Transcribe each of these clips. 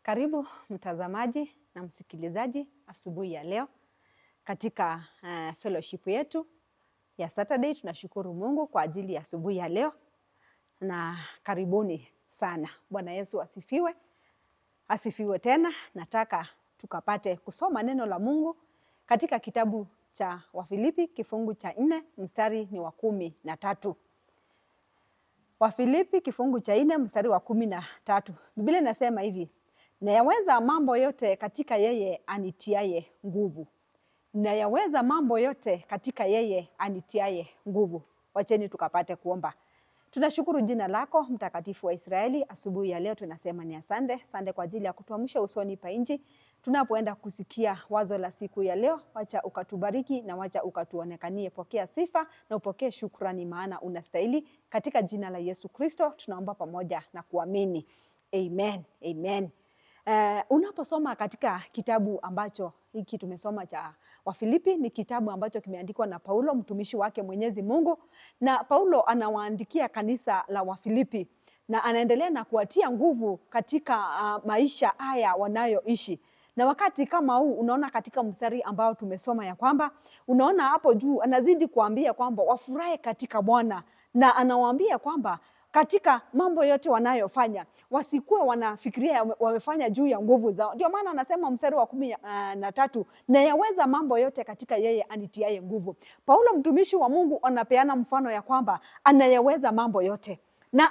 Karibu mtazamaji na msikilizaji asubuhi ya leo katika fellowship yetu ya Saturday. Tunashukuru Mungu kwa ajili ya asubuhi ya leo na karibuni sana. Bwana Yesu asifiwe. Asifiwe tena. Nataka tukapate kusoma neno la Mungu katika kitabu cha Wafilipi kifungu cha 4 mstari ni wa 13. Wafilipi kifungu cha 4 mstari wa 13. Biblia inasema hivi: nayaweza mambo yote katika yeye anitiaye nguvu. Nayaweza mambo yote katika yeye anitiaye nguvu. Wacheni tukapate kuomba. Tunashukuru jina lako mtakatifu wa Israeli. Asubuhi ya leo tunasema ni asante. Asante kwa ajili ya kutuamsha usoni pa nchi. Tunapoenda kusikia wazo la siku ya leo, wacha ukatubariki na wacha ukatuonekanie. Pokea sifa na upokee shukrani, maana unastahili. Katika jina la Yesu Kristo tunaomba pamoja na kuamini. Amen. Amen. Unaposoma katika kitabu ambacho hiki tumesoma cha Wafilipi, ni kitabu ambacho kimeandikwa na Paulo, mtumishi wake Mwenyezi Mungu, na Paulo anawaandikia kanisa la Wafilipi na anaendelea na kuwatia nguvu katika maisha haya wanayoishi. Na wakati kama huu unaona katika mstari ambao tumesoma ya kwamba unaona hapo juu anazidi kuambia kwamba wafurahi katika Bwana, na anawaambia kwamba katika mambo yote wanayofanya wasikuwe wanafikiria wamefanya juu ya nguvu zao. Ndio maana anasema mstari wa 13, na yaweza mambo yote katika yeye anitiaye nguvu. Paulo mtumishi wa Mungu anapeana mfano ya kwamba anayaweza mambo yote. Na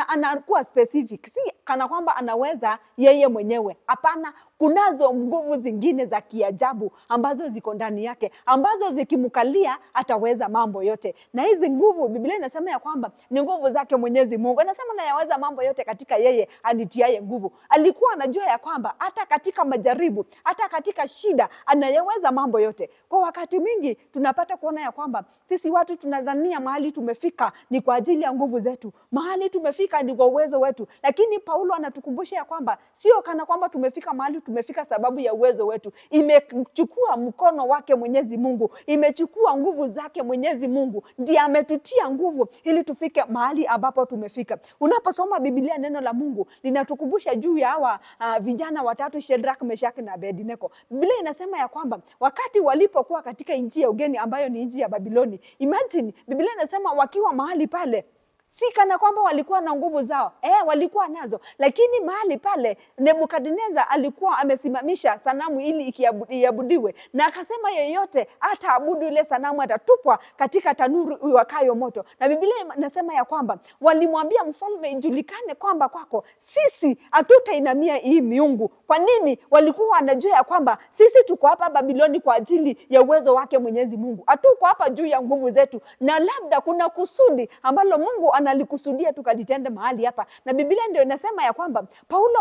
anakuwa specific, si kana kwamba anaweza yeye mwenyewe. Hapana, kunazo nguvu zingine za kiajabu ambazo ziko ndani yake, ambazo zikimkalia ataweza mambo yote. Na hizi nguvu Biblia inasema ya kwamba ni nguvu zake Mwenyezi Mungu. Anasema na yaweza mambo yote katika yeye anitiaye nguvu. Alikuwa anajua ya kwamba hata katika majaribu, hata katika shida anayaweza mambo yote. Kwa wakati mwingi tunapata kuona ya kwamba sisi watu tunadhania mahali tumefika ni kwa ajili ya nguvu zetu. Mahali tumefika ni kwa uwezo wetu. Lakini Paulo anatukumbusha ya kwamba sio kana kwamba tumefika mahali tumefika sababu ya uwezo wetu. Imechukua mkono wake Mwenyezi Mungu, imechukua nguvu zake Mwenyezi Mungu, ndiye ametutia nguvu ili tufike mahali ambapo tumefika. Unaposoma Biblia, neno la Mungu linatukumbusha juu ya hawa vijana watatu, Shadrach, Meshach na Abednego. Biblia inasema ya kwamba wakati walipokuwa katika nchi ya ugeni ambayo ni nchi ya Babiloni, imagine, Biblia inasema wakiwa mahali pale, si kana kwamba walikuwa na nguvu zao. Walikuwa nazo. Lakini mahali pale Nebukadneza alikuwa amesimamisha sanamu ili iabudiwe. Na akasema yeyote ataabudu ile sanamu atatupwa katika tanuru iwakayo moto. Na Biblia inasema ya kwamba walimwambia mfalme, ijulikane kwamba kwako sisi hatutainamia hii miungu. Kwa nini? Walikuwa wanajua ya kwamba sisi tuko hapa Babiloni kwa ajili ya uwezo wake Mwenyezi Mungu. Hatuko hapa juu ya nguvu zetu. Na labda kuna kusudi ambalo Mungu analikusudia tukalitende mahali hapa. Na Biblia ndio inasema ya kwamba Paulo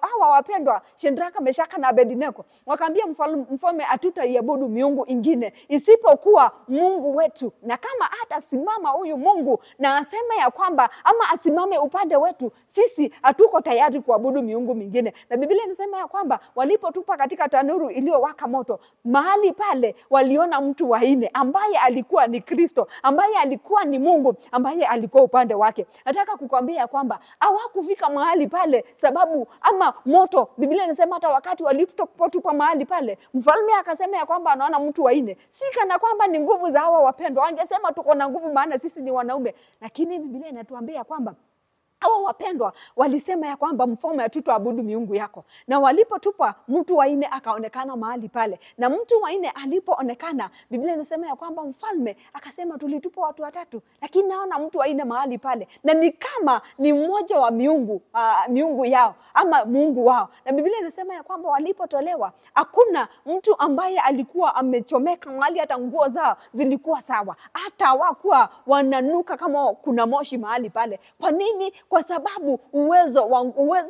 hawa wapendwa Shadrach, Meshach na Abednego wakaambia mfalme, hatutaiabudu miungu ingine isipokuwa Mungu wetu. Na kama hata simama huyu Mungu na asema ya kwamba ama asimame upande wetu, sisi hatuko tayari kuabudu miungu mingine. Na Biblia inasema ya kwamba walipotupa katika tanuru iliyowaka moto, mahali pale waliona mtu wa nne ambaye alikuwa ni Kristo, ambaye alikuwa ni Mungu, ambaye alikuwa upande wake. Nataka kukwambia kwamba hawakufika mahali pale sababu ama moto. Biblia inasema hata wakati walipotupa mahali pale, mfalme akasema ya kwamba anaona mtu wa nne. Si kana kwamba ni nguvu za hawa wapendwa. Wangesema tuko na nguvu maana sisi ni wanaume. Lakini Biblia inatuambia kwamba hawa wapendwa walisema ya kwamba mfalme, hatutaabudu miungu yako. Na walipotupa mtu wa nne akaonekana mahali pale. Na mtu wa nne alipoonekana, Biblia inasema ya kwamba mfalme akasema tulitupa watu watatu, lakini naona mtu wa nne mahali pale. Na ni kama ni mmoja wa miungu yao ama Mungu wao. Na Biblia inasema ya kwamba walipotolewa, hakuna mtu ambaye alikuwa amechomeka mahali, hata nguo zao zilikuwa sawa. Hata hawakuwa wananuka kama kuna moshi mahali pale. Kwa nini? Kwa sababu uwezo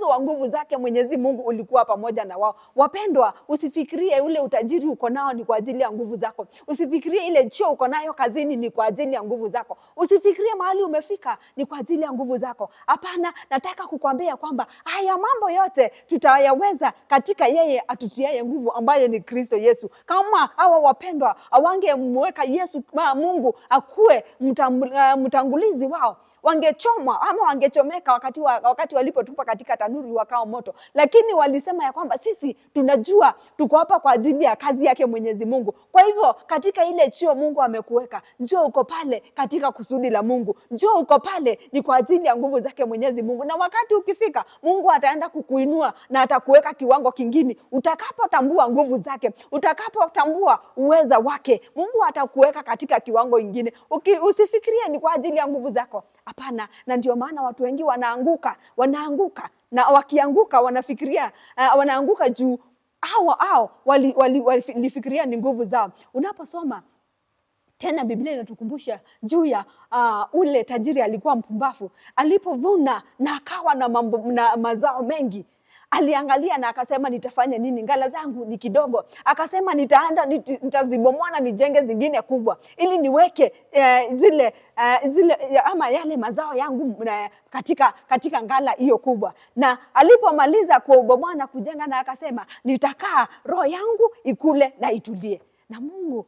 wa nguvu zake Mwenyezi Mungu ulikuwa pamoja na wao. Wapendwa, usifikirie ule utajiri uko nao ni kwa ajili ya nguvu zako. Usifikirie ile cheo uko nayo kazini ni kwa ajili ya nguvu zako. Usifikirie mahali umefika ni kwa ajili ya nguvu zako. Hapana, nataka kukwambia kwamba haya mambo yote tutayaweza katika yeye atutiaye nguvu, ambaye ni Kristo Yesu. Kama hawa wapendwa hawangemweka Yesu Mungu akuwe mtangulizi wao, wangechomwa ama wangechomeka wakati walipotupa katika tanuri wakao moto, lakini walisema ya kwamba sisi tunajua tuko hapa kwa ajili ya kazi yake Mwenyezi Mungu. Kwa hivyo katika ile chio Mungu amekuweka, njoo uko pale katika kusudi la Mungu, njoo uko pale ni kwa ajili ya nguvu zake Mwenyezi Mungu. Na wakati ukifika, Mungu ataenda kukuinua na atakuweka kiwango kingine. Utakapotambua nguvu zake, utakapotambua uweza wake, Mungu atakuweka katika kiwango kingine. Usifikirie ni kwa ajili ya nguvu zako. Hapana. Na ndio maana watu wengi wanaanguka na wakianguka wanafikiria wanaanguka juu hao walifikiria ni nguvu zao. Unaposoma tena Biblia inatukumbusha juu ya ule tajiri alikuwa mpumbavu, alipovuna na akawa na mazao mengi. Aliangalia na akasema nitafanya nini? Ngala zangu ni kidogo. Akasema nitazibomoa na nijenge zingine kubwa ili niweke zile ama yale mazao yangu katika ngala hiyo kubwa. Na alipomaliza kubomoa na kujenga, na akasema nitakaa roho yangu ikule na itulie. Na Mungu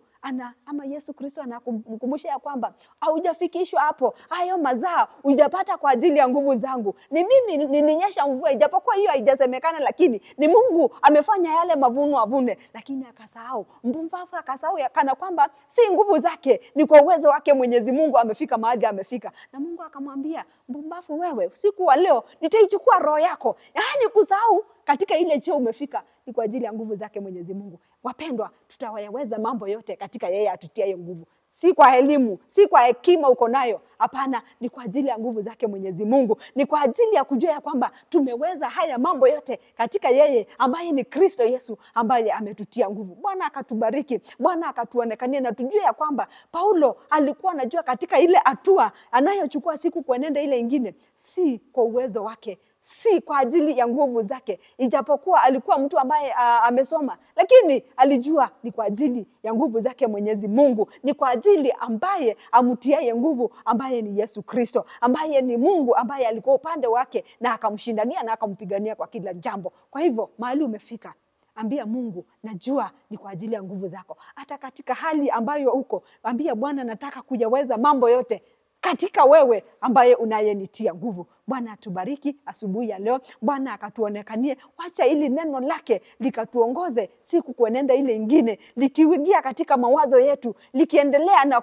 ama Yesu Kristo anakumbusha ya kwamba haujafikishwa hapo. Hayo mazao hujapata kwa ajili ya nguvu zangu. Ni mimi nilinyesha mvua, ijapokuwa hiyo haijasemekana, lakini ni Mungu amefanya yale mavuno avune. Lakini akasahau, mpumbavu akasahau kana kwamba si nguvu zake, ni kwa uwezo wake Mwenyezi Mungu amefika mahali amefika. Na Mungu akamwambia, mpumbavu wewe, usiku wa leo nitaichukua roho yako. Yaani kusahau katika ile cheo umefika ni kwa ajili ya nguvu zake Mwenyezi Mungu. Wapendwa, tutaweza mambo yote katika yeye atutiaye nguvu. Si kwa elimu, si kwa hekima uko nayo. Hapana, ni kwa ajili ya nguvu zake Mwenyezi Mungu. Ni kwa ajili ya kujua ya kwamba tumeweza haya mambo yote katika yeye ambaye ni Kristo Yesu, ambaye ametutia nguvu. Bwana akatubariki, Bwana akatuonekanie, na tujue ya kwamba Paulo alikuwa anajua katika ile hatua anayochukua siku kuenenda ile ingine, si kwa uwezo wake, si kwa ajili ya nguvu zake. Ijapokuwa alikuwa mtu ambaye amesoma, lakini alijua ni kwa ajili ya nguvu zake Mwenyezi Mungu. Ni kwa ajili ambaye amutiaye nguvu, ambaye ni Yesu Kristo, ambaye ni Mungu, ambaye alikuwa upande wake na akamshindania na akampigania kwa kila jambo. Kwa hivyo mahali umefika, ambia Mungu, najua ni kwa ajili ya nguvu zako. Hata katika hali ambayo uko, ambia Bwana, nataka kuyaweza mambo yote katika wewe ambaye unayenitia nguvu. Bwana atubariki asubuhi ya leo. Bwana akatuonekanie. Wacha ili neno lake likatuongoze siku kuenenda ile ingine, likiingia katika mawazo yetu, likiendelea na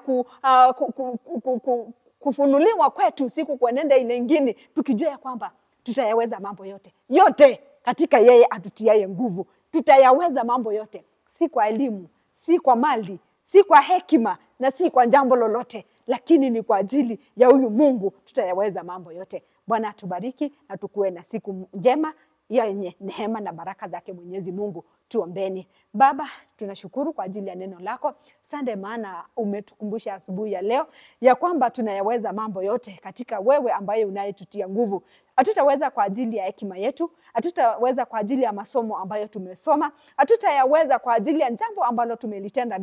kufunuliwa kwetu siku kuenenda ile ingine, tukijua ya kwamba tutayaweza mambo yote katika yeye atutiaye nguvu. Tutayaweza mambo yote, si kwa elimu, si kwa mali, si kwa hekima, na si kwa jambo lolote, lakini ni kwa ajili ya huyu Mungu tutayaweza mambo yote. Bwana atubariki na tukue na siku njema yenye neema na baraka zake Mwenyezi Mungu. Tuombeni. Baba, tunashukuru kwa ajili ya neno lako. Asante maana umetukumbusha asubuhi ya leo ya kwamba tunayaweza mambo yote katika wewe ambaye unayetutia nguvu. Hatutaweza kwa ajili ya hekima yetu, hatutaweza kwa ajili ya masomo ambayo tumesoma, hatutayaweza kwa ajili ya jambo ambalo tumelitenda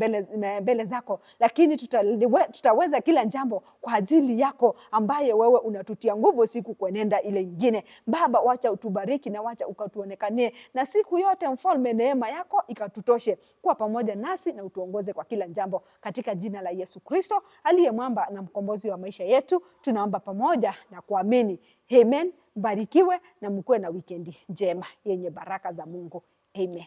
mbele zako, lakini tutaweza kila jambo kwa ajili yako ambaye wewe unatutia nguvu siku kuenenda ile ingine. Baba, wacha utubariki na wacha ukatuonekanie, na siku yote Mfalme, neema yako ikatutoshe kuwa pamoja nasi na utuongoze kwa kila jambo, katika jina la Yesu Kristo aliye mwamba na mkombozi wa maisha yetu tunaomba pamoja na kuamini. Amen. Barikiwe na mkuwe na wikendi njema yenye baraka za Mungu. Amen.